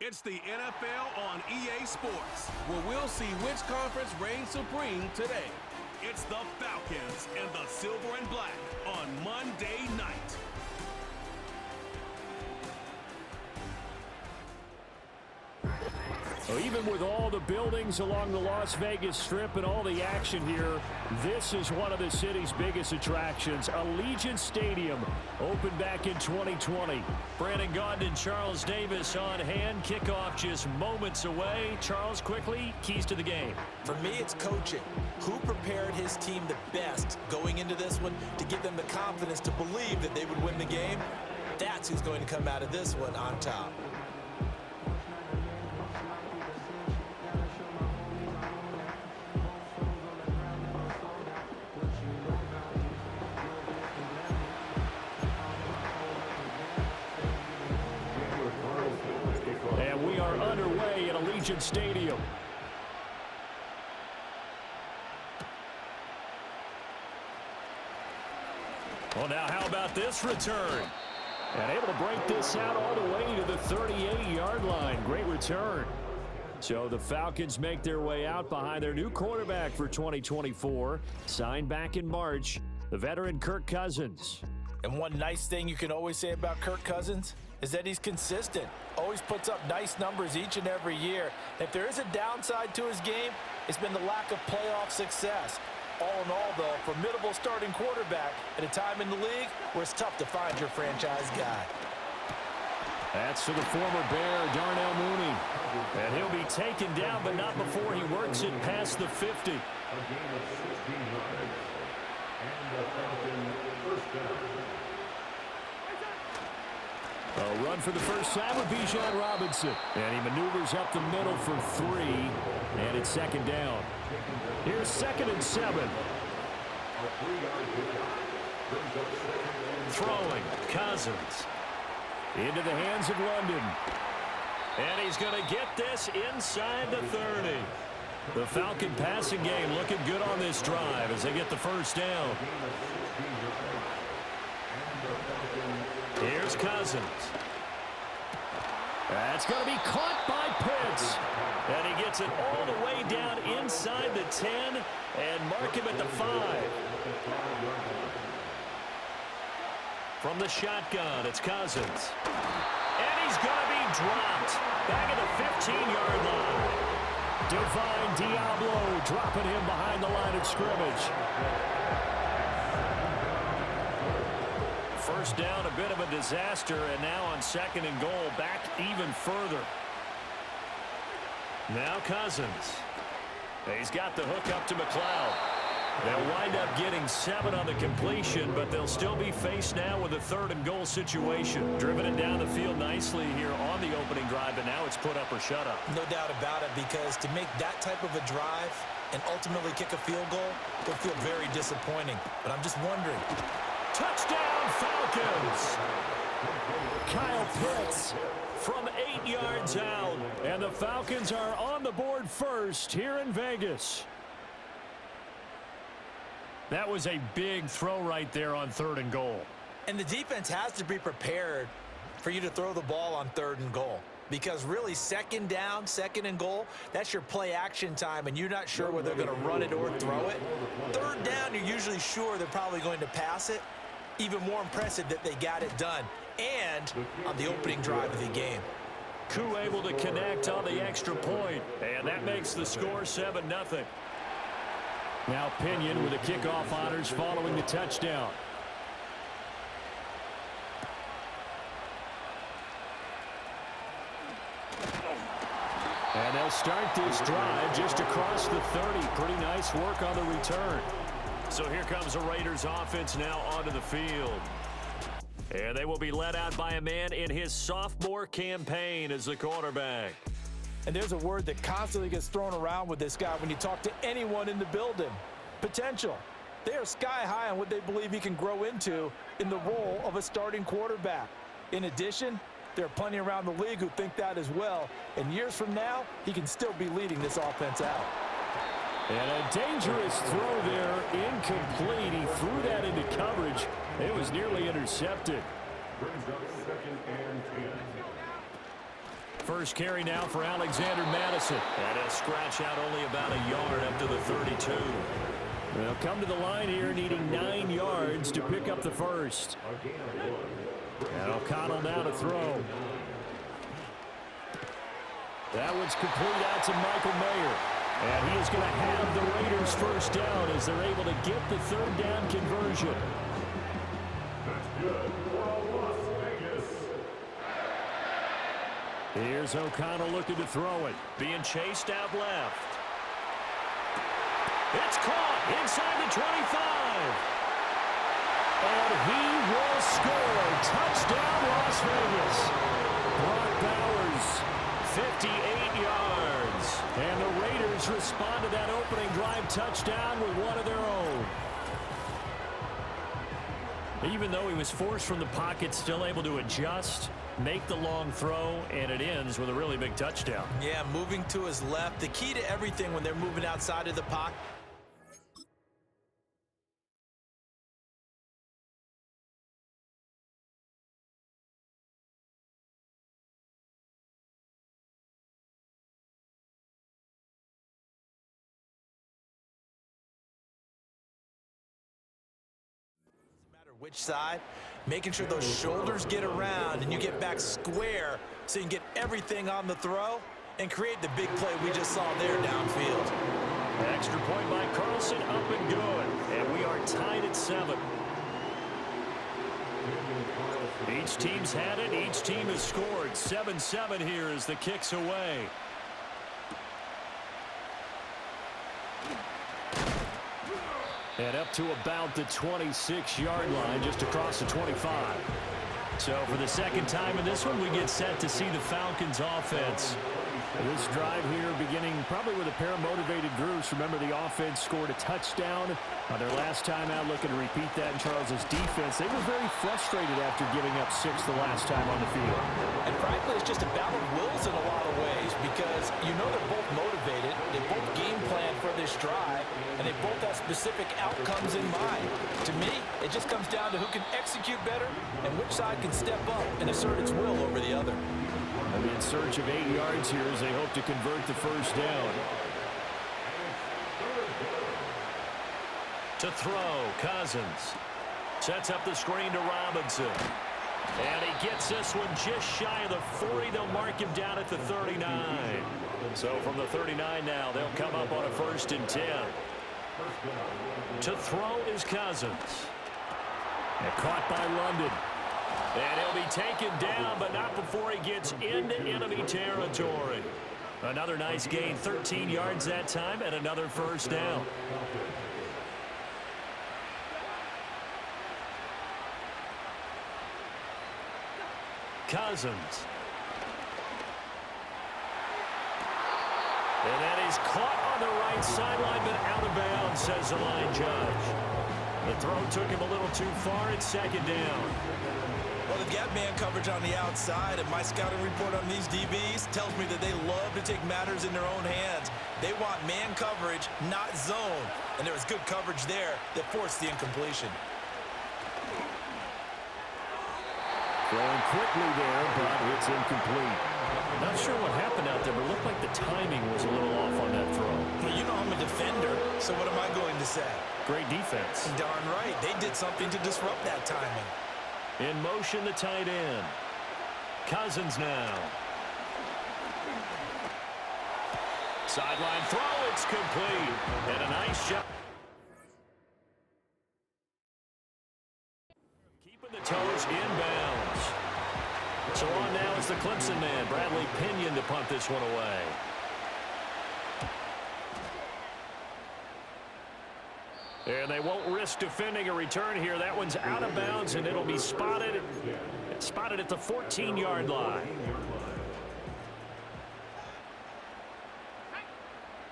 It's the NFL on EA Sports, where we'll see which conference reigns supreme today. It's the Falcons and the Silver and Black on Monday night. Even with all the buildings along the Las Vegas Strip and all the action here, this is one of the city's biggest attractions. Allegiant Stadium opened back in 2020. Brandon Gaudin and Charles Davis on hand. Kickoff just moments away. Charles, quickly, keys to the game. For me, it's coaching. Who prepared his team the best going into this one to give them the confidence to believe that they would win the game? That's who's going to come out of this one on top. And we are underway at Allegiant Stadium. Well, now how about this return? And able to break this out all the way to the 38-yard line. Great return. So the Falcons make their way out behind their new quarterback for 2024. Signed back in March, the veteran Kirk Cousins. And one nice thing you can always say about Kirk Cousins is that he's consistent. Always puts up nice numbers each and every year. If there is a downside to his game, it's been the lack of playoff success. All in all, though, formidable starting quarterback at a time in the league where it's tough to find your franchise guy. That's to the former Bear, Darnell Mooney. And he'll be taken down, but not before he works it past the 50. A run for the first time with Bijan Robinson. And he maneuvers up the middle for 3. And it's second down. Here's 2nd and 7. Throwing, Cousins. Into the hands of London. And he's going to get this inside the 30. The Falcon passing game looking good on this drive as they get the first down. Here's Cousins. That's going to be caught by Pitts. And he gets it all the way down inside the 10 and mark him at the 5. From the shotgun, it's Cousins. And he's going to be dropped back at the 15-yard line. Divine Diablo dropping him behind the line of scrimmage. First down, a bit of a disaster, and now on 2nd and goal, back even further. Now Cousins. He's got the hook up to McLeod. They'll wind up getting 7 on the completion, but they'll still be faced now with a 3rd and goal situation. Driven it down the field nicely here on the opening drive, but now it's put up or shut up. No doubt about it, because to make that type of a drive and ultimately kick a field goal will feel very disappointing. But I'm just wondering. Touchdown, Falcons! Kyle Pitts from 8 yards out. And the Falcons are on the board first here in Vegas. That was a big throw right there on 3rd and goal. And the defense has to be prepared for you to throw the ball on 3rd and goal. Because really, 2nd down, 2nd and goal, that's your play action time, and you're not sure whether they're going to run it or throw it. 3rd down, you're usually sure they're probably going to pass it. Even more impressive that they got it done. And on the opening drive of the game. Koo able to connect on the extra point, and that makes the score 7-0. Now Pinion with the kickoff honors following the touchdown. And they'll start this drive just across the 30. Pretty nice work on the return. So here comes the Raiders offense now onto the field. And they will be led out by a man in his sophomore campaign as the quarterback. And there's a word that constantly gets thrown around with this guy when you talk to anyone in the building. Potential. They are sky high on what they believe he can grow into in the role of a starting quarterback. In addition, there are plenty around the league who think that as well. And years from now, he can still be leading this offense out. And a dangerous throw there, incomplete. He threw that into coverage. It was nearly intercepted. First carry now for Alexander Madison. And a scratch out only about a yard up to the 32. They'll come to the line here needing 9 yards to pick up the first. And O'Connell now to throw. That one's complete out to Michael Mayer. And he is going to have the Raiders first down as they're able to get the third down conversion. Here's O'Connell looking to throw it. Being chased out left. It's caught inside the 25. And he will score. Touchdown, Las Vegas. Brock Bowers, 58 yards. And the Raiders respond to that opening drive touchdown with one of their own. Even though he was forced from the pocket, still able to adjust, make the long throw, and it ends with a really big touchdown. Yeah, moving to his left. The key to everything when they're moving outside of the pocket. Which side, making sure those shoulders get around and you get back square so you can get everything on the throw and create the big play we just saw there downfield. Extra point by Carlson, up and good. And we are tied at 7. Each team's had it. Each team has scored. 7-7 here as the kick's away. And up to about the 26-yard line, just across the 25. So for the second time in this one, we get set to see the Falcons offense. This drive here beginning probably with a pair of motivated groups. Remember, the offense scored a touchdown on their last time out, looking to repeat that in Charles's defense. They were very frustrated after giving up 6 the last time on the field. And frankly, it's just a battle of wills in a lot of ways because you know they're both motivated, they both game plan for this drive, and they both have specific outcomes in mind. To me, it just comes down to who can execute better and which side can step up and assert its will over the other. They'll be in search of 8 yards here as they hope to convert the first down. To throw, Cousins. Sets up the screen to Robinson. And he gets this one just shy of the 40. They'll mark him down at the 39. So from the 39 now, they'll come up on a 1st and 10. To throw is Cousins. And caught by London. And he'll be taken down, but not before he gets into enemy territory. Another nice gain, 13 yards that time, and another first down. Cousins. And then he's caught on the right sideline, but out of bounds, says the line judge. The throw took him a little too far. It's 2nd down. Well, they've got man coverage on the outside, and my scouting report on these DBs tells me that they love to take matters in their own hands. They want man coverage, not zone. And there was good coverage there that forced the incompletion. Throwing quickly there, but it's incomplete. Not sure what happened out there, but it looked like the timing was a little off on that throw. Well, you know I'm a defender, so what am I going to say? Great defense. Darn right. They did something to disrupt that timing. In motion, the tight end. Cousins now. Sideline throw, it's complete. And a nice shot. Keeping the toes inbounds. So on now is the Clemson man, Bradley Pinion, to punt this one away. And they won't risk defending a return here. That one's out of bounds, and it'll be spotted at the 14-yard line.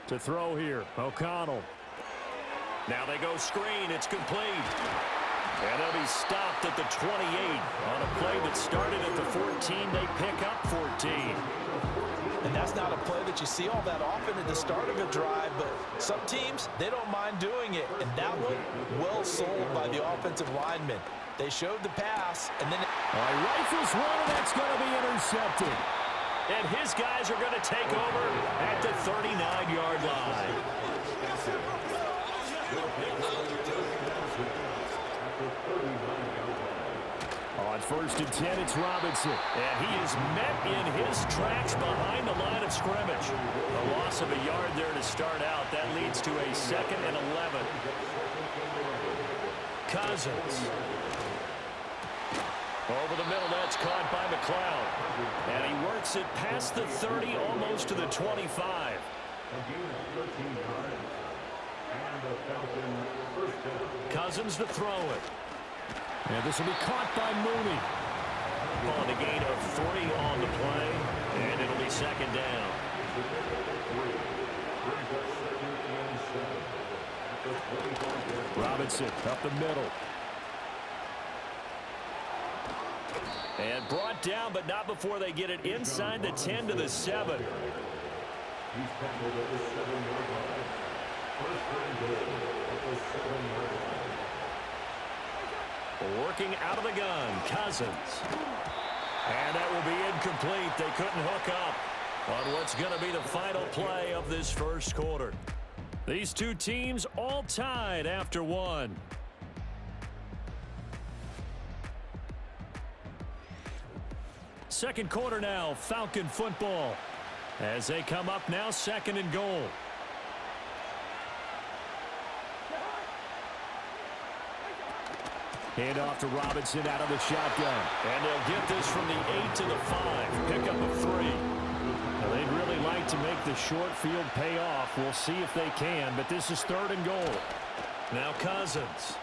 To throw here, O'Connell. Now they go screen. It's complete. And they'll be stopped at the 28 on a play that started at the 14. They pick up 14. And that's not a play that you see all that often at the start of a drive, but some teams, they don't mind doing it. And that one, well sold by the offensive lineman. They showed the pass, and then... Rifles one, and that's going to be intercepted. And his guys are going to take over at the 39-yard line. On 1st and 10, it's Robinson. And he is met in his tracks behind the line of scrimmage. A loss of a yard there to start out. That leads to a 2nd and 11. Cousins. Over the middle, that's caught by McLeod. And he works it past the 30, almost to the 25. Cousins to throw it. And this will be caught by Mooney. On a gain of 3 on the play, and it'll be 2nd down. Robinson up the middle. And brought down, but not before they get it inside the 10 to the 7. Working out of the gun, Cousins. And that will be incomplete. They couldn't hook up on what's going to be the final play of this first quarter. These two teams all tied after one. Second quarter now, Falcon football. As they come up now, 2nd and goal. Hand off to Robinson out of the shotgun. And they'll get this from the 8 to the 5. Pick up a 3. Now, they'd really like to make the short field pay off. We'll see if they can, but this is 3rd and goal. Now Cousins.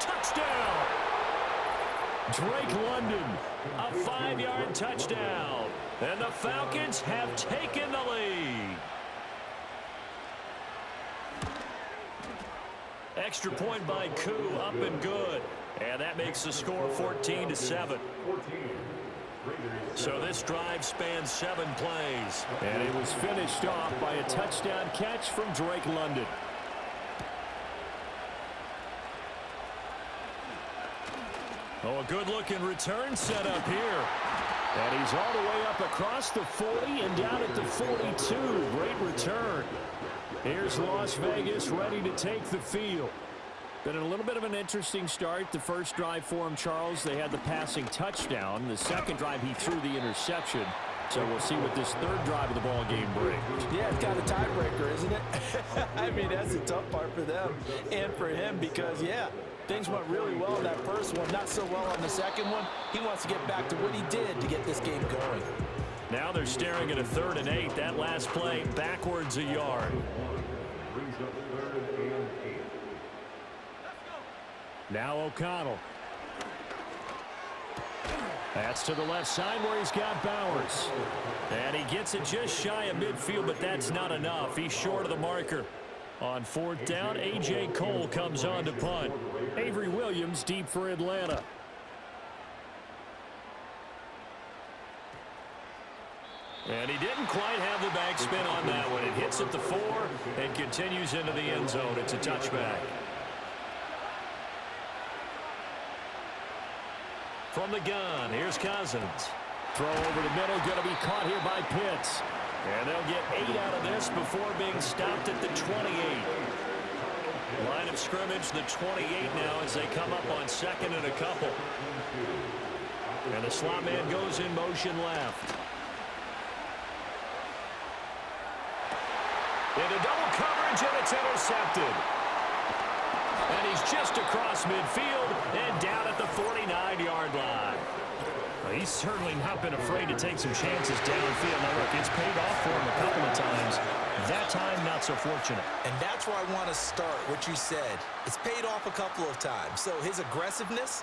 Touchdown! Drake London, a 5-yard touchdown. And the Falcons have taken the lead. Extra point by Koo, up and good. And that makes the score 14-7. So this drive spans 7 plays. And it was finished off by a touchdown catch from Drake London. Oh, a good-looking return set up here. And he's all the way up across the 40 and down at the 42. Great return. Here's Las Vegas ready to take the field. Been a little bit of an interesting start. The first drive for him, Charles, they had the passing touchdown. The second drive, he threw the interception. So we'll see what this third drive of the ball game brings. Yeah, it's kind of a tiebreaker, isn't it? I mean, that's the tough part for them and for him because, yeah, things went really well in that first one, not so well on the second one. He wants to get back to what he did to get this game going. Now they're staring at a 3rd and 8. That last play backwards a yard. Now O'Connell. That's to the left side where he's got Bowers. And he gets it just shy of midfield, but that's not enough. He's short of the marker. On 4th down, A.J. Cole comes on to punt. Avery Williams deep for Atlanta. And he didn't quite have the backspin on that one. It hits at the 4 and continues into the end zone. It's a touchback. From the gun, here's Cousins. Throw over the middle, going to be caught here by Pitts. And they'll get 8 out of this before being stopped at the 28. Line of scrimmage, the 28 now as they come up on 2nd and a couple. And the slot man goes in motion left. Into double coverage, and it's intercepted. And he's just across midfield and down at the 49-yard line. Well, he's certainly not been afraid to take some chances downfield. Now, look, it's paid off for him a couple of times. That time, not so fortunate. And that's where I want to start, what you said. It's paid off a couple of times. So his aggressiveness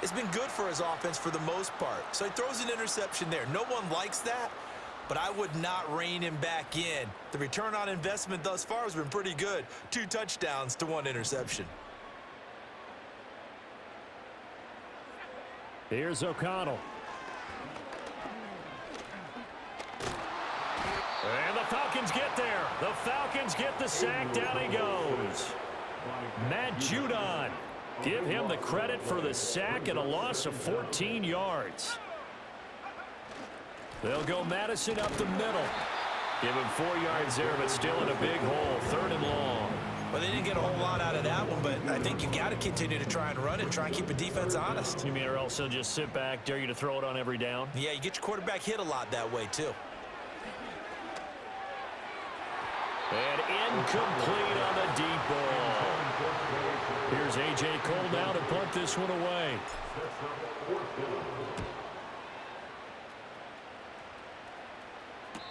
has been good for his offense for the most part. So he throws an interception there. No one likes that, but I would not rein him back in. The return on investment thus far has been pretty good. 2 touchdowns to 1 interception. Here's O'Connell. And the Falcons get there. The Falcons get the sack. Down he goes. Matt Judon. Give him the credit for the sack and a loss of 14 yards. They'll go Madison up the middle. Give him 4 yards there, but still in a big hole. 3rd and long. Well, they didn't get a whole lot out of that one, but I think you got to continue to try and run and try and keep the defense honest. You mean or else they'll just sit back, dare you to throw it on every down? Yeah, you get your quarterback hit a lot that way, too. And incomplete on the deep ball. Here's A.J. Cole now to punt this one away.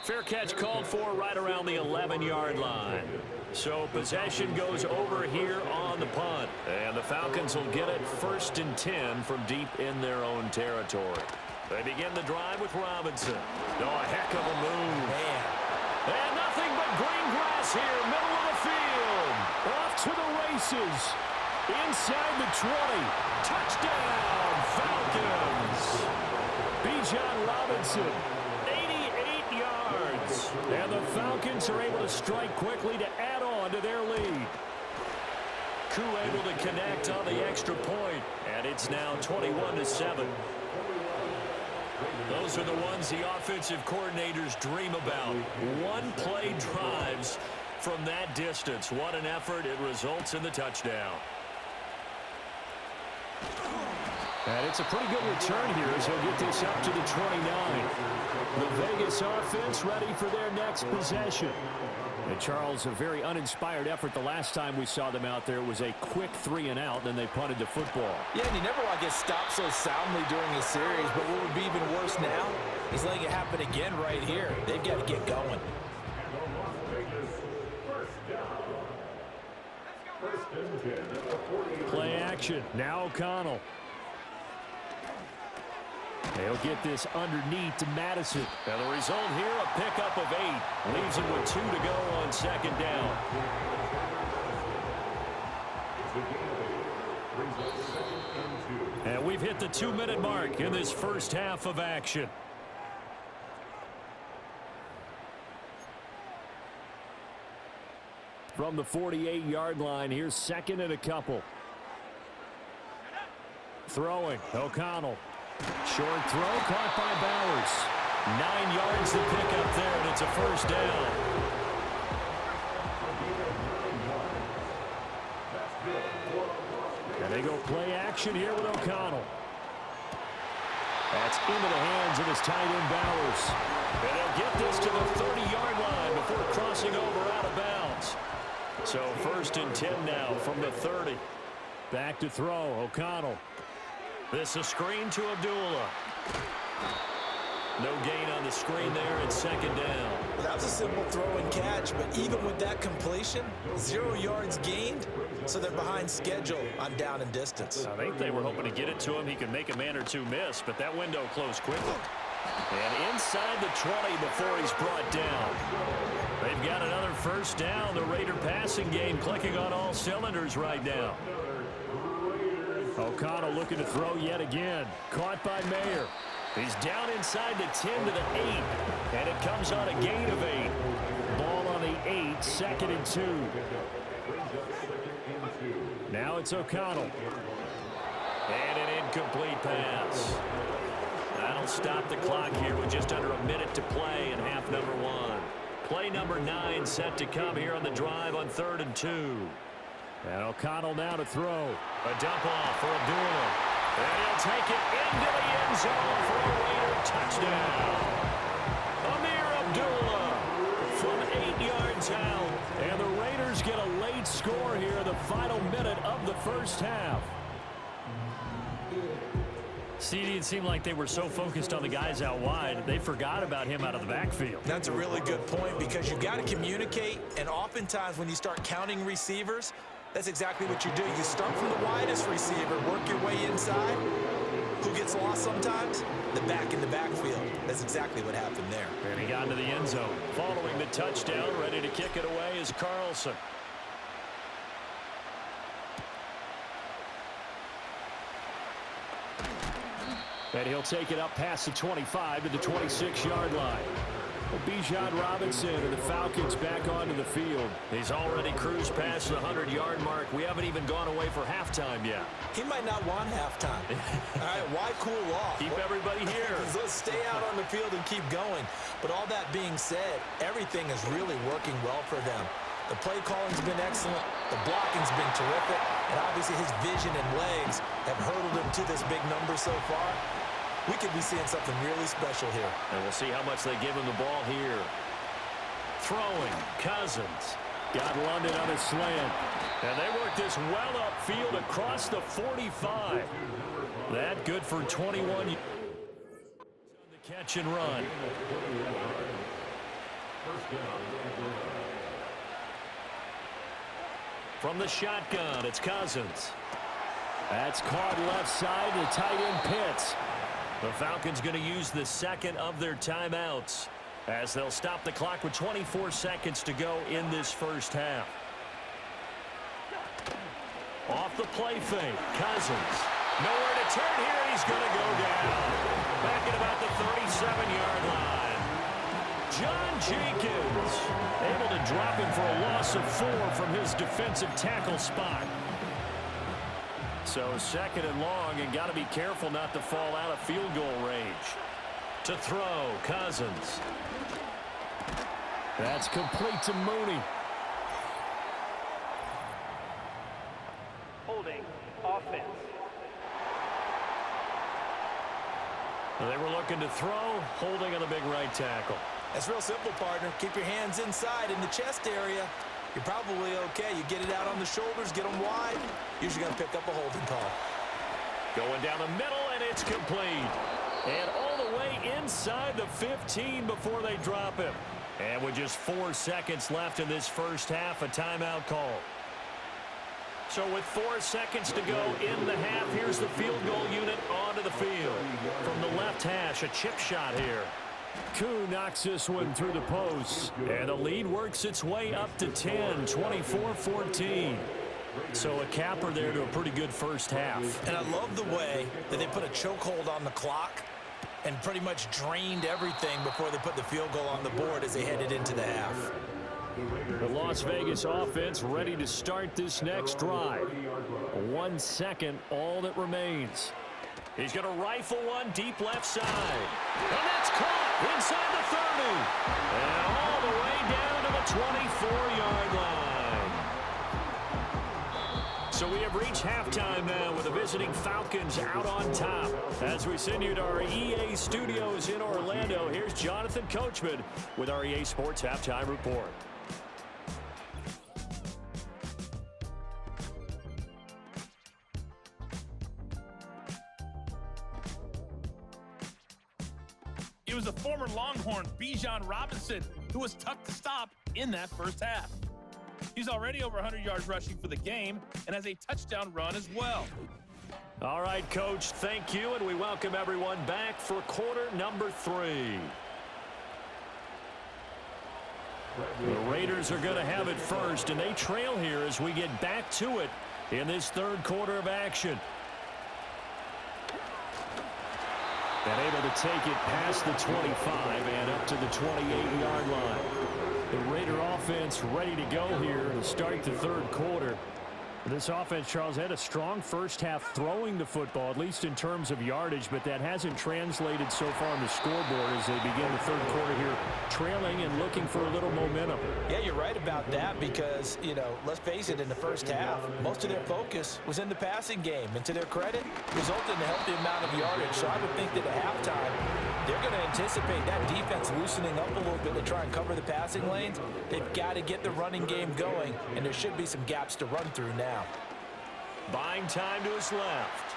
Fair catch called for right around the 11-yard line. So possession goes over here on the punt. And the Falcons will get it 1st and 10 from deep in their own territory. They begin the drive with Robinson. Oh, a heck of a move. Man. And nothing but green grass here, middle of the field. Off to the races. Inside the 20. Touchdown, Falcons. Bijan Robinson, 88 yards. And the Falcons are able to strike quickly to add on to their lead. Koo able to connect on the extra point. And it's now 21-7. Those are the ones the offensive coordinators dream about. One-play drives from that distance. What an effort. It results in the touchdown. And it's a pretty good return here as he'll get this up to the 29. The Vegas offense ready for their next possession. And Charles, a very uninspired effort the last time we saw them out there. It was a quick 3-and-out, then they punted the football. Yeah, and you never want to get stopped so soundly during a series, but what would be even worse now is letting it happen again right here. They've got to get going. Play action. Now O'Connell. They'll get this underneath to Madison. And the result here, a pickup of 8. Leaves him with 2 to go on 2nd down. And we've hit the 2-minute mark in this first half of action. From the 48-yard line, here's 2nd and a couple. Throwing, O'Connell. Short throw, caught by Bowers. 9 yards to pick up there, and it's a 1st down. And they go play action here with O'Connell. That's into the hands of his tight end Bowers. And they'll get this to the 30-yard line before crossing over out of bounds. So 1st and 10 now from the 30. Back to throw, O'Connell. This a screen to Abdullah. No gain on the screen there at 2nd down. Well, that was a simple throw and catch, but even with that completion, 0 yards gained, so they're behind schedule on down and distance. I think they were hoping to get it to him. He could make a man or two miss, but that window closed quickly. And inside the 20 before he's brought down. They've got another 1st down. The Raider passing game clicking on all cylinders right now. O'Connell looking to throw yet again. Caught by Mayer. He's down inside the 10 to the 8. And it comes on a gain of 8. Ball on the 8, 2nd and 2. Now it's O'Connell. And an incomplete pass. That'll stop the clock here with just under a minute to play in half number 1. Play number 9 set to come here on the drive on 3rd and 2. And O'Connell now to throw. A dump off for Abdullah. And he'll take it into the end zone for a Raider touchdown. Amir Abdullah from 8 yards out. And the Raiders get a late score here, the final minute of the first half. CD, it seemed like they were so focused on the guys out wide, they forgot about him out of the backfield. That's a really good point because you've got to communicate, and oftentimes when you start counting receivers, that's exactly what you do. You start from the widest receiver, work your way inside. Who gets lost sometimes? The back in the backfield. That's exactly what happened there. And he got into the end zone. Following the touchdown, ready to kick it away is Carlson. And he'll take it up past the 25 to the 26-yard line. Bijan Robinson and the Falcons back onto the field. He's already cruised past the 100-yard mark. We haven't even gone away for halftime yet. He might not want halftime. All right, why cool off? Keep everybody here. Let's stay out on the field and keep going. But all that being said, everything is really working well for them. The play calling's been excellent. The blocking's been terrific. And obviously his vision and legs have hurdled him to this big number so far. We could be seeing something really special here. And we'll see how much they give him the ball here. Throwing, Cousins. Got London on a slant. And they work this well upfield across the 45. That good for 21. On the catch and run. From the shotgun, it's Cousins. That's caught left side to tight end Pitts. The Falcons going to use the second of their timeouts as they'll stop the clock with 24 seconds to go in this first half. Off the play fake, Cousins. Nowhere to turn here, he's going to go down. Back at about the 37-yard line. John Jenkins able to drop him for a loss of 4 from his defensive tackle spot. So second and long, and got to be careful not to fall out of field goal range. To throw, Cousins. That's complete to Mooney. Holding offense. They were looking to throw, holding on the big right tackle. That's real simple, partner. Keep your hands inside in the chest area. You're probably okay. You get it out on the shoulders, get them wide. Usually going to pick up a holding call. Going down the middle, and it's complete. And all the way inside the 15 before they drop him. And with just 4 seconds left in this first half, a timeout call. So with 4 seconds to go in the half, here's the field goal unit onto the field. From the left hash, a chip shot here. Koo knocks this one through the post. And the lead works its way up to 10, 24-14. So a capper there to a pretty good first half. And I love the way that they put a chokehold on the clock and pretty much drained everything before they put the field goal on the board as they headed into the half. The Las Vegas offense ready to start this next drive. 1 second, all that remains. He's going to rifle one deep left side. And that's caught inside the 30. And all the way down to the 24-yard line. So we have reached halftime now with the visiting Falcons out on top. As we send you to our EA studios in Orlando, here's Jonathan Coachman with our EA Sports Halftime Report. It was a former Longhorn, Bijan Robinson, who was tough to stop in that first half. He's already over 100 yards rushing for the game and has a touchdown run as well. All right, Coach, thank you, and we welcome everyone back for quarter number 3. The Raiders are going to have it first, and they trail here as we get back to it in this third quarter of action. And able to take it past the 25 and up to the 28-yard line. The Raider offense ready to go here to start the third quarter. This offense, Charles, had a strong first half throwing the football, at least in terms of yardage, but that hasn't translated so far on the scoreboard as they begin the third quarter here, trailing and looking for a little momentum. Yeah, you're right about that because, you know, let's face it, in the first half, most of their focus was in the passing game. And to their credit, resulted in a healthy amount of yardage. So I would think that at halftime, they're going to anticipate that defense loosening up a little bit to try and cover the passing lanes. They've got to get the running game going, and there should be some gaps to run through now. Buying time to his left.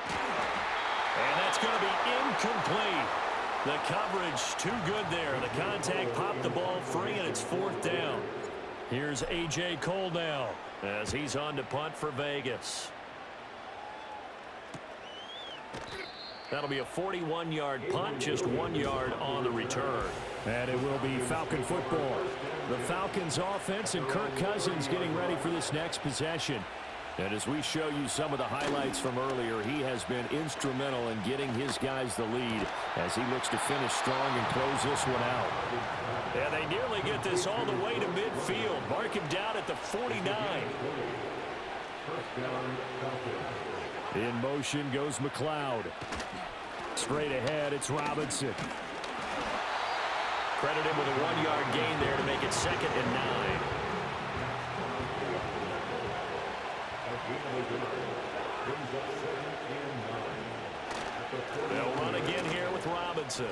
And that's going to be incomplete. The coverage too good there. The contact popped the ball free, and it's 4th down. Here's A.J. Cole now as he's on to punt for Vegas. That'll be a 41-yard punt, just 1 yard on the return. And it will be Falcon football. The Falcons offense and Kirk Cousins getting ready for this next possession. And as we show you some of the highlights from earlier, he has been instrumental in getting his guys the lead as he looks to finish strong and close this one out. Yeah, they nearly get this all the way to midfield. Mark him down at the 49. In motion goes McLeod. Straight ahead, it's Robinson. Credit him with a 1-yard gain there to make it 2nd and 9. They'll run again here with Robinson.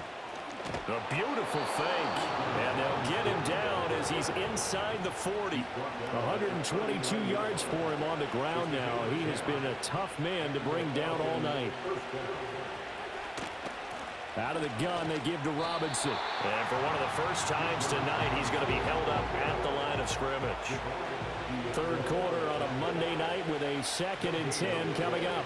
A beautiful fake. And they'll get him down as he's inside the 40. 122 yards for him on the ground now. He has been a tough man to bring down all night. Out of the gun, they give to Robinson. And for one of the first times tonight, he's going to be held up at the line of scrimmage. Third quarter on a Monday night with a 2nd and 10 coming up.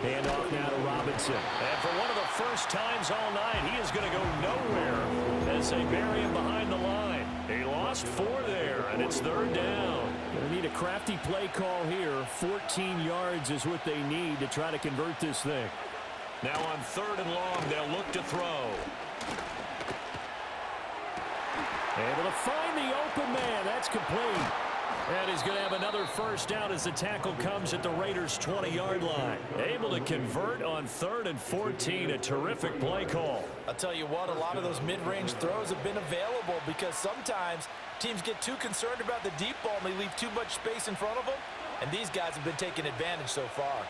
Hand off now to Robinson. And for one of the first times all night, he is going to go nowhere as they bury him behind the line. He lost 4 there, and it's 3rd down. They need a crafty play call here. 14 yards is what they need to try to convert this thing. Now on 3rd and long, they'll look to throw. Able to find the open man. That's complete. And he's going to have another first down as the tackle comes at the Raiders' 20-yard line. Able to convert on 3rd and 14. A terrific play call. I'll tell you what, a lot of those mid-range throws have been available because sometimes teams get too concerned about the deep ball and they leave too much space in front of them. And these guys have been taking advantage so far.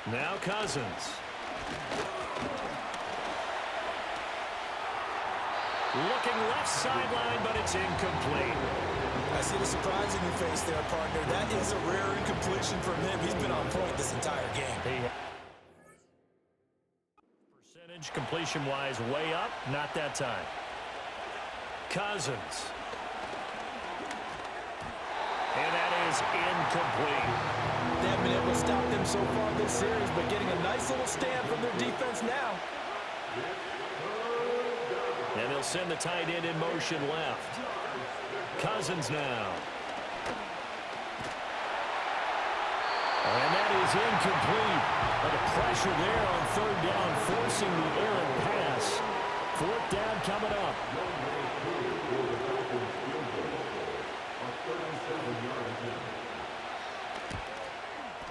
Now Cousins. Looking left sideline, but it's incomplete. I see the surprise in your face there, partner. That is a rare incompletion from him. He's been on point this entire game. Percentage completion-wise way up. Not that time. Cousins. And that is incomplete. They haven't been able to stop them so far this series, but getting a nice little stand from their defense now. And they'll send the tight end in motion left. Cousins now. And that is incomplete. But the pressure there on 3rd down, forcing the errant pass. 4th down coming up.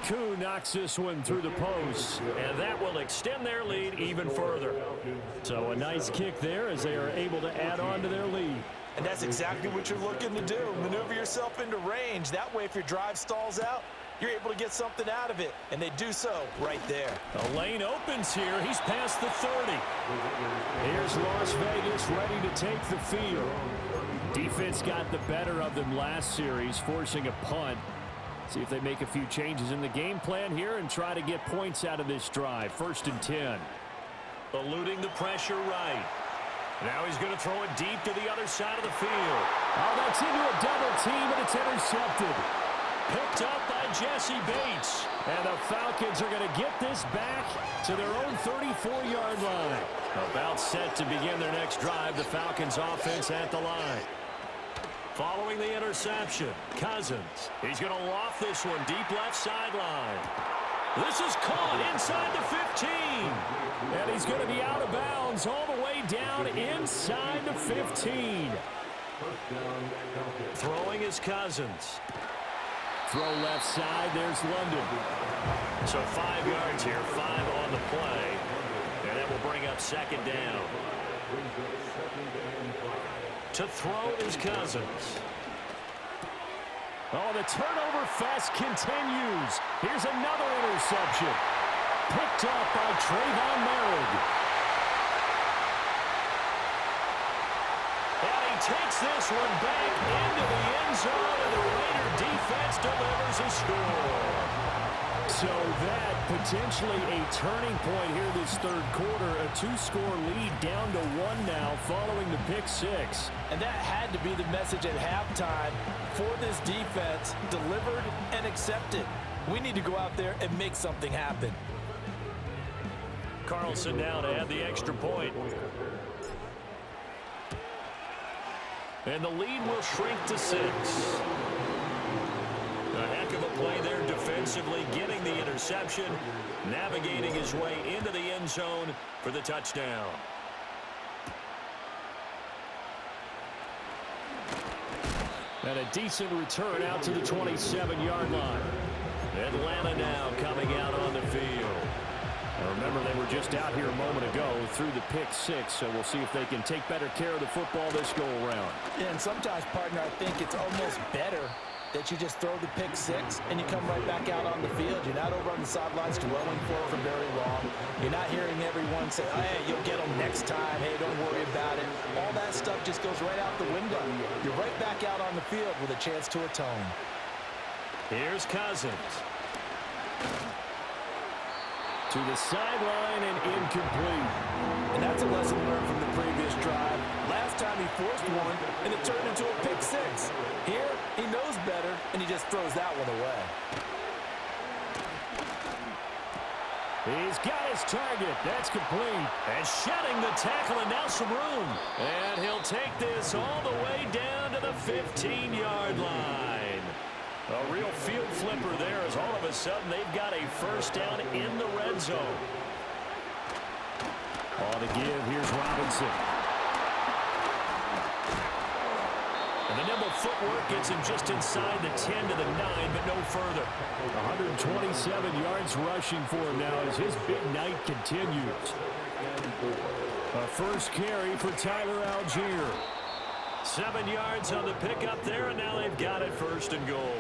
Koo knocks this one through the post. And that will extend their lead even further. So a nice kick there as they are able to add on to their lead. And that's exactly what you're looking to do. Maneuver yourself into range. That way, if your drive stalls out, you're able to get something out of it. And they do so right there. The lane opens here. He's past the 30. Here's Las Vegas ready to take the field. Defense got the better of them last series, forcing a punt. See if they make a few changes in the game plan here and try to get points out of this drive. 1st and 10. Eluding the pressure right. Now he's going to throw it deep to the other side of the field. Oh, that's into a double team, and it's intercepted. Picked up by Jesse Bates. And the Falcons are going to get this back to their own 34-yard line. About set to begin their next drive. The Falcons offense at the line. Following the interception, Cousins. He's going to loft this one deep left sideline. This is caught inside the 15. And he's going to be out of bounds all the way down inside the 15. Throwing is Cousins. Throw left side, there's London. So 5 yards here, 5 on the play. And that will bring up 2nd down. To throw is Cousins. Oh, the turnover fest continues. Here's another interception. Picked up by Trayvon Merritt. And he takes this one back into the end zone, and the Raider defense delivers a score. So that potentially a turning point here this 3rd quarter. A 2-score lead down to 1 now following the pick 6. And that had to be the message at halftime for this defense. Delivered and accepted. We need to go out there and make something happen. Carlson now to add the extra point. And the lead will shrink to 6. play there defensively, getting the interception, navigating his way into the end zone for the touchdown. And a decent return out to the 27-yard line. Atlanta now coming out on the field. Now remember, they were just out here a moment ago through the pick six, so we'll see if they can take better care of the football this go-around. Yeah, and sometimes, partner, I think it's almost better that you just throw the pick six and you come right back out on the field. You're not over on the sidelines dwelling for very long. You're not hearing everyone say, hey, you'll get them next time. Hey, don't worry about it. All that stuff just goes right out the window. You're right back out on the field with a chance to atone. Here's Cousins. To the sideline and incomplete. And that's a lesson learned from the previous drive. Last time he forced one, and it turned into a pick six. Here, he knows better, and he just throws that one away. He's got his target. That's complete. And shedding the tackle, and now some room. And he'll take this all the way down to the 15-yard line. A real field flipper there as all of a sudden they've got a first down in the red zone. Ball to give. Here's Robinson. And the nimble footwork gets him just inside the 10 to the 9, but no further. 127 yards rushing for him now as his big night continues. A first carry for Tyler Algier. 7 yards on the pickup there, and now they've got it first and goal.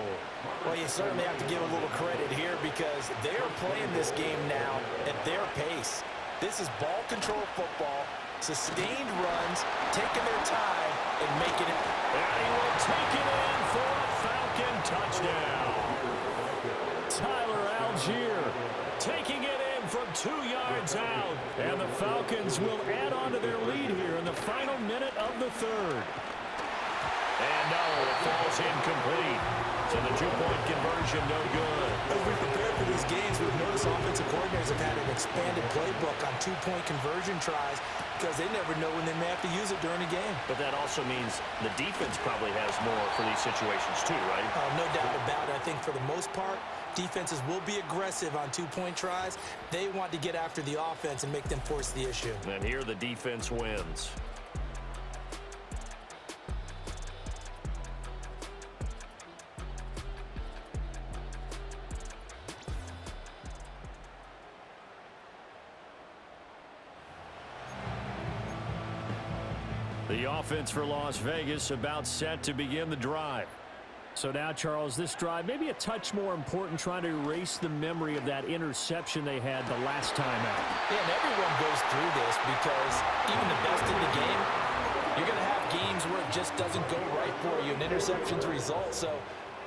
Well, you certainly have to give a little credit here because they're playing this game now at their pace. This is ball control football, sustained runs, taking their time, and making it. And he will take it in for a Falcon touchdown. Tyler Algier Taking it in from 2 yards out. And the Falcons will add on to their lead here in the final minute of the third. And no, it falls incomplete. So the two-point conversion no good. As we prepare for these games, we've noticed offensive coordinators have had an expanded playbook on two-point conversion tries because they never know when they may have to use it during a game. But that also means the defense probably has more for these situations too, right? No doubt about it. I think for the most part, defenses will be aggressive on two-point tries. They want to get after the offense and make them force the issue. And here the defense wins. The offense for Las Vegas about set to begin the drive. So now, Charles, this drive maybe a touch more important, trying to erase the memory of that interception they had the last time out. Yeah, and everyone goes through this because even the best in the game, you're going to have games where it just doesn't go right for you, and interceptions result. So,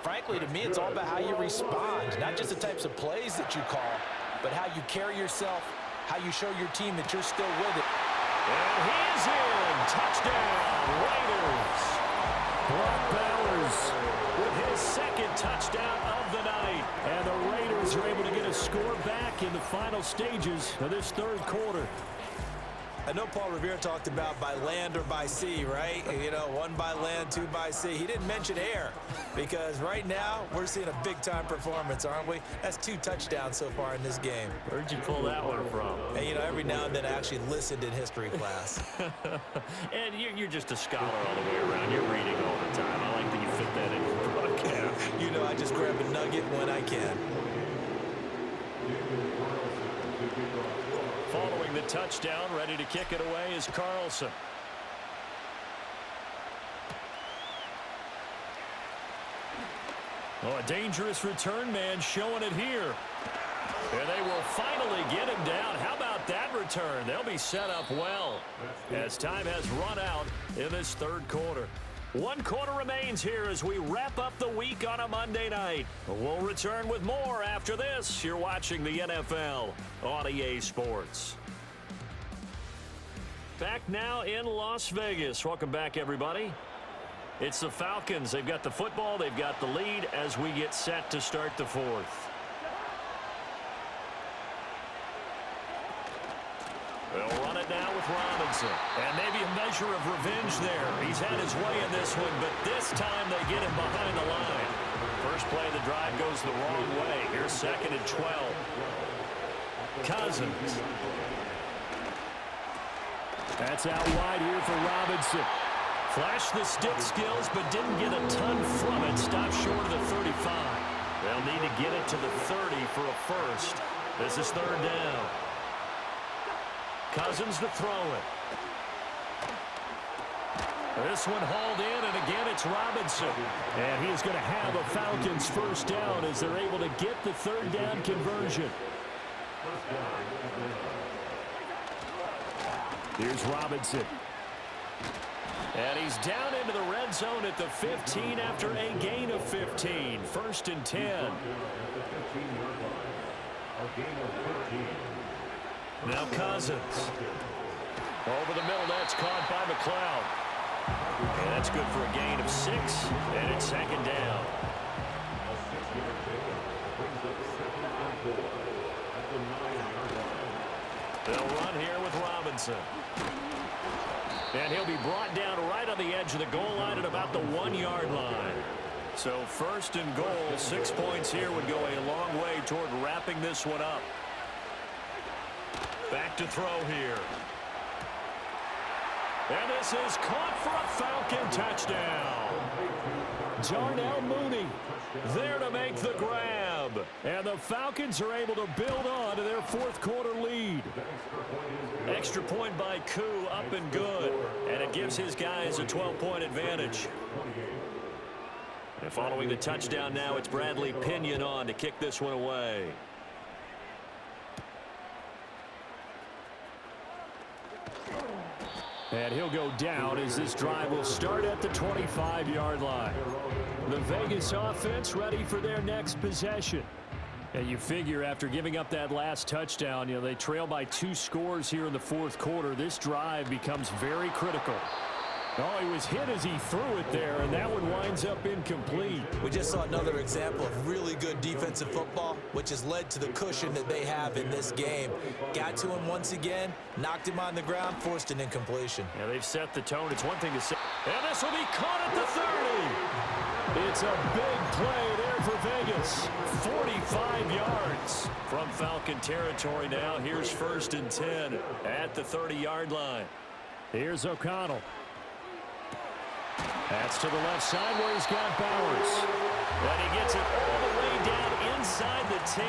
frankly, to me, it's all about how you respond, not just the types of plays that you call, but how you carry yourself, how you show your team that you're still with it. And he is in. Touchdown, Raiders. Brock Bowers with his second touchdown of the night. And the Raiders are able to get a score back in the final stages of this third quarter. I know Paul Revere talked about by land or by sea, right? You know, one by land, two by sea. He didn't mention air because right now we're seeing a big-time performance, aren't we? That's 2 touchdowns so far in this game. Where'd you pull that one from? And, you know, every now and then I actually listened in history class. And you're just a scholar all the way around. You're reading all the time. I like that you fit that in your broadcast. You know, I just grab a nugget when I can. Following the touchdown, ready to kick it away is Carlson. Oh, a dangerous return man showing it here. And they will finally get him down. How about that return? They'll be set up well as time has run out in this third quarter. 1 quarter remains here as we wrap up the week on a Monday night. We'll return with more after this. You're watching the NFL on EA Sports. Back now in Las Vegas. Welcome back, everybody. It's the Falcons. They've got the football. They've got the lead as we get set to start the fourth. They'll run it now with Robinson. And maybe a measure of revenge there. He's had his way in this one, but this time they get him behind the line. First play of the drive goes the wrong way. Here's 2nd and 12. Cousins. That's out wide here for Robinson. Flashed the stick skills, but didn't get a ton from it. Stopped short of the 35. They'll need to get it to the 30 for a first. This is 3rd down. Cousins to throw it. This one hauled in, and again it's Robinson. And he is going to have a Falcons first down as they're able to get the 3rd down conversion. Here's Robinson. And he's down into the red zone at the 15 after a gain of 15. 1st and 10. Now Cousins. Over the middle, that's caught by McLeod. And that's good for a gain of 6, and it's 2nd down. They'll run here with Robinson. And he'll be brought down right on the edge of the goal line at about the 1-yard line. So 1st and goal, 6 points here would go a long way toward wrapping this one up. Back to throw here. And this is caught for a Falcon touchdown. Darnell Mooney there to make the grab. And the Falcons are able to build on to their 4th quarter lead. Extra point by Koo, up and good. And it gives his guys a 12-point advantage. And following the touchdown now, it's Bradley Pinion on to kick this one away. And he'll go down as this drive will start at the 25-yard line. The Vegas offense ready for their next possession. And you figure after giving up that last touchdown, they trail by 2 scores here in the 4th quarter. This drive becomes very critical. Oh, he was hit as he threw it there, and that one winds up incomplete. We just saw another example of really good defensive football, which has led to the cushion that they have in this game. Got to him once again, knocked him on the ground, forced an incompletion. Yeah, they've set the tone. It's one thing to say. And this will be caught at the 30. It's a big play there for Vegas. 45 yards from Falcon territory now. Here's 1st and 10 at the 30-yard line. Here's O'Connell. That's to the left side where he's got Bowers. And he gets it all the way down inside the 10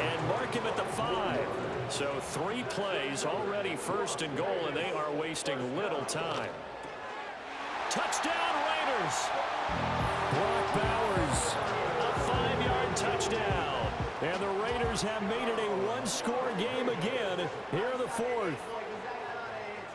and mark him at the 5. So 3 plays already 1st and goal, and they are wasting little time. Touchdown Raiders! Brock Bowers. A 5-yard touchdown. And the Raiders have made it a 1-score game again here in the 4th.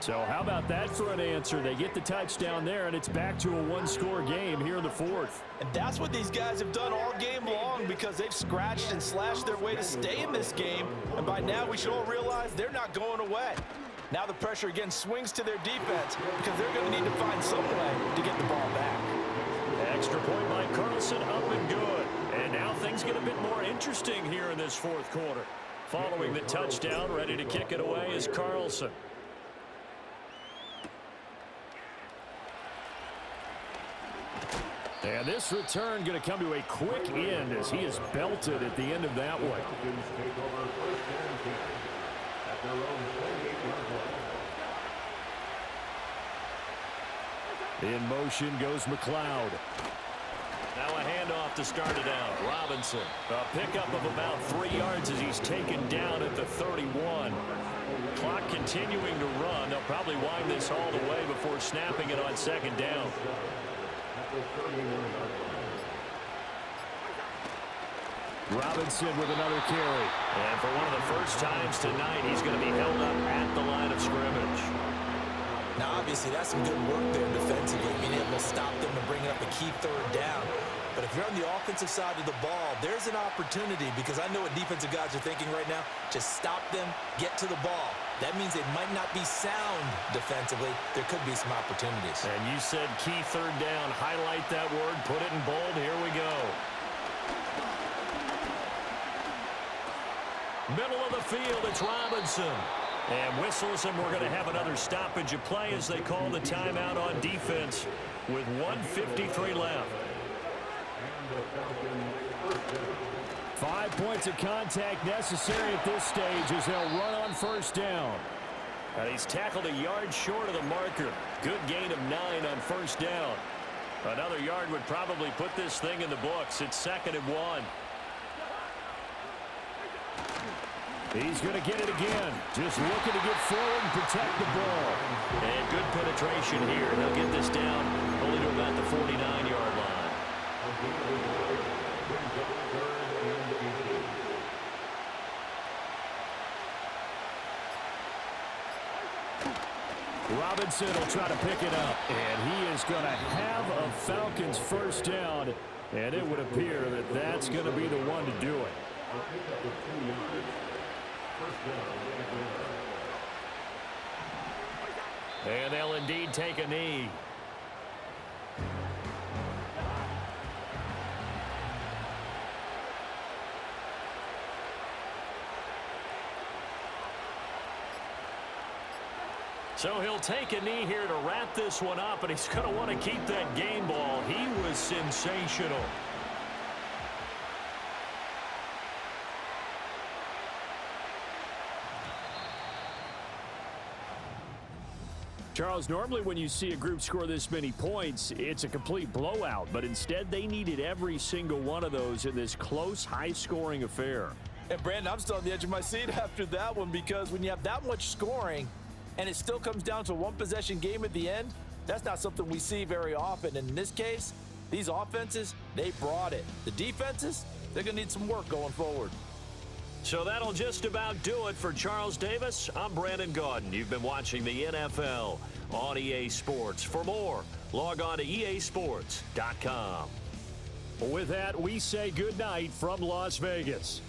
So how about that for an answer? They get the touchdown there, and it's back to a 1-score game here in the 4th. And that's what these guys have done all game long because they've scratched and slashed their way to stay in this game. And by now we should all realize they're not going away. Now the pressure again swings to their defense because they're going to need to find some way to get the ball back. Extra point by Carlson, up and good. And now things get a bit more interesting here in this 4th quarter. Following the touchdown, ready to kick it away is Carlson. And this return going to come to a quick end as he is belted at the end of that one. In motion goes McLeod. Now a handoff to start it out. Robinson, a pickup of about 3 yards as he's taken down at the 31. Clock continuing to run. They'll probably wind this all the way before snapping it on 2nd down. Robinson with another carry. And for one of the first times tonight, he's going to be held up at the line of scrimmage. Now, obviously, that's some good work there defensively, being able to stop them and bring up a key 3rd down. But if you're on the offensive side of the ball, there's an opportunity because I know what defensive guys are thinking right now. Just stop them, get to the ball. That means they might not be sound defensively. There could be some opportunities. And you said key 3rd down. Highlight that word. Put it in bold. Here we go. Middle of the field, it's Robinson. And whistles, and we're going to have another stoppage of play as they call the timeout on defense with 1:53 left. 5 points of contact necessary at this stage as they'll run on first down. And he's tackled a yard short of the marker. Good gain of 9 on first down. Another yard would probably put this thing in the books. It's 2nd and 1. He's going to get it again. Just looking to get forward and protect the ball. And good penetration here. They'll get this down only to about the 49-yard line. Robinson will try to pick it up. And he is going to have a Falcons first down. And it would appear that that's going to be the one to do it. And they'll indeed take a knee. So he'll take a knee here to wrap this one up, and he's going to want to keep that game ball. He was sensational. Charles, normally when you see a group score this many points, it's a complete blowout. But instead, they needed every single one of those in this close, high-scoring affair. And, Brandon, I'm still on the edge of my seat after that one because when you have that much scoring and it still comes down to a one-possession game at the end, that's not something we see very often. And in this case, these offenses, they brought it. The defenses, they're going to need some work going forward. So that'll just about do it for Charles Davis. I'm Brandon Gaudin. You've been watching the NFL on EA Sports. For more, log on to easports.com. With that, we say goodnight from Las Vegas.